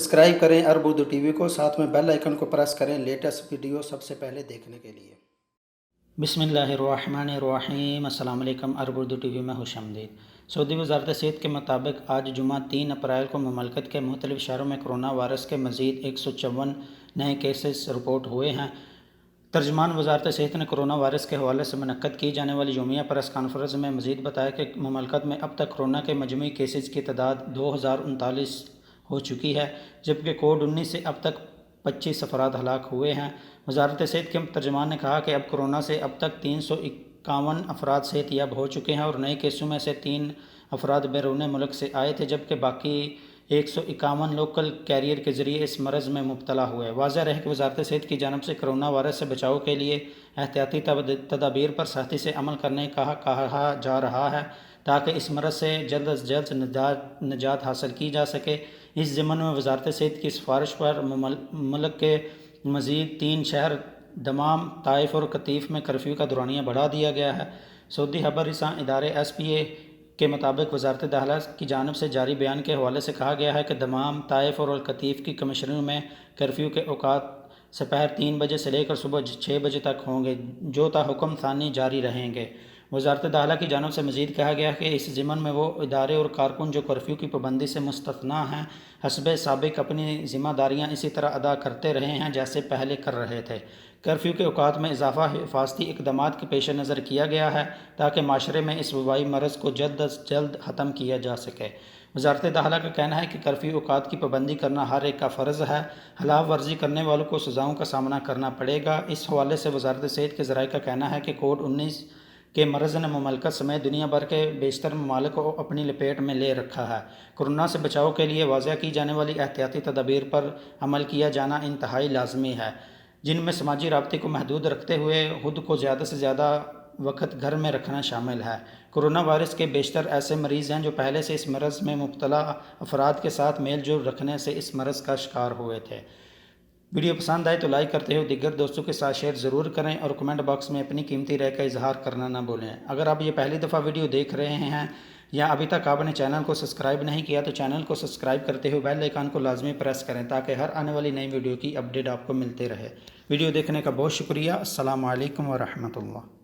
Subscribe करें अरब Urdu TV को, साथ में बेल आइकन को प्रेस करें लेटेस्ट वीडियो सबसे पहले देखने के लिए। बिस्मिल्लाहिर्रहमानिर्रहीम। अस्सलाम वालेकुम। अरब उर्दू टीवी में खुशामदीद। सऊदी वज़ारत सेहत के मुताबिक आज जुमा 3 अप्रैल को ममलकत के मुख्तलिफ शहरों में कोरोना वायरस के मज़ीद 154 नए केसेस रिपोर्ट हुए हैं। तर्जमान वज़ारत सेहत ने कोरोना वायरस के हवाले से मुनक्कद की जाने वाली यौमिया प्रेस कॉन्फ्रेंस में मज़ीद बताया कि ममलकत में अब तक कोरोना के मजमूई केसेस की तादाद 2039 हो चुकी है, जबकि कोविड-19 से अब तक 25 अफराद हलाक हुए हैं। वज़ारत सेहत के तर्जमान ने कहा कि अब कोरोना से अब तक 351 अफराद सेहतयाब हो चुके हैं और नए केसों में से 3 अफराद बैरून मुल्क से आए थे, जबकि बाकी 151 लोकल कैरियर के ज़रिए इस मरज़ में मुब्तला हुए। वाज़ेह रहे कि वज़ारत सेहत की जानिब से कोरोना वायरस से बचाव के लिए एहतियाती तदाबीर पर सख्ती से अमल करने का कहा जा रहा है ताकि इस मरज़ से जल्द अज जल्द निजात हासिल की जा सके। इस ज़िम्मन में वज़ारत सेहत की सिफारिश पर मुल्क के मज़ीद 3 शहर दमाम, ताइफ और कतीफ़ में कर्फ्यू का दौरानिया बढ़ा दिया गया है। सऊदी खबर रसां इदारे SPA के मुताबिक वज़ारत दाखिला की जानिब से जारी बयान के हवाले से कहा गया है कि दमाम, ताइफ और कतीफ़ की कमिश्नरियों में कर्फ्यू के औकात दोपहर 3 बजे से लेकर सुबह 6 बजे तक होंगे, जो ता हुक्म थानी जारी रहेंगे। वज़ारत दाखिला की जानिब से मज़ीद कहा गया कि इस ज़िम्मन में वो इदारे और कारकुन जो कर्फ्यू की पाबंदी से मुस्तस्ना हैं, हस्बे साबिक अपनी ज़िम्मेदारियाँ इसी तरह अदा करते रहे हैं जैसे पहले कर रहे थे। कर्फ्यू के औकात में इजाफ़ा हिफाजती इक़दामात के पेश नज़र किया गया है ताकि माशरे में इस वबाई मरज़ को जल्द अज जल्द ख़त्म किया जा सके। वज़ारत दाखिला का कहना है कि कर्फ्यू औकात की पाबंदी करना हर एक का फ़र्ज़ है, खिलाफ वर्जी करने वालों को सज़ाओं का सामना करना पड़ेगा। इस हवाले से वज़ारत सेहत के ज़राए का कहना है कि कोविड-19 के मरज़ ने ममलकत समेत दुनिया भर के बेशतर ममालिक को अपनी लपेट में ले रखा है। कोरोना से बचाव के लिए वाज़ह की जाने वाली एहतियाती तदाबीर पर अमल किया जाना इंतहाई लाजमी है, जिनमें समाजी राब्ते को महदूद रखते हुए खुद को ज़्यादा से ज़्यादा वक्त घर में रखना शामिल है। कोरोना वायरस के बेशतर ऐसे मरीज़ हैं जो पहले से इस मरज़ में मुब्तला अफराद के साथ मेल जोल रखने से इस मरज़ का शिकार हुए थे। वीडियो पसंद आए तो लाइक करते हुए दिगर दोस्तों के साथ शेयर ज़रूर करें और कमेंट बॉक्स में अपनी कीमती राय का इजहार करना ना भूलें। अगर आप ये पहली दफ़ा वीडियो देख रहे हैं या अभी तक आपने चैनल को सब्सक्राइब नहीं किया तो चैनल को सब्सक्राइब करते हुए बेल आइकन को लाजमी प्रेस करें ताकि हर आने वाली नई वीडियो की अपडेट आपको मिलते रहे। वीडियो देखने का बहुत शुक्रिया। अस्सलामु अलैकुम व रहमतुल्लाह।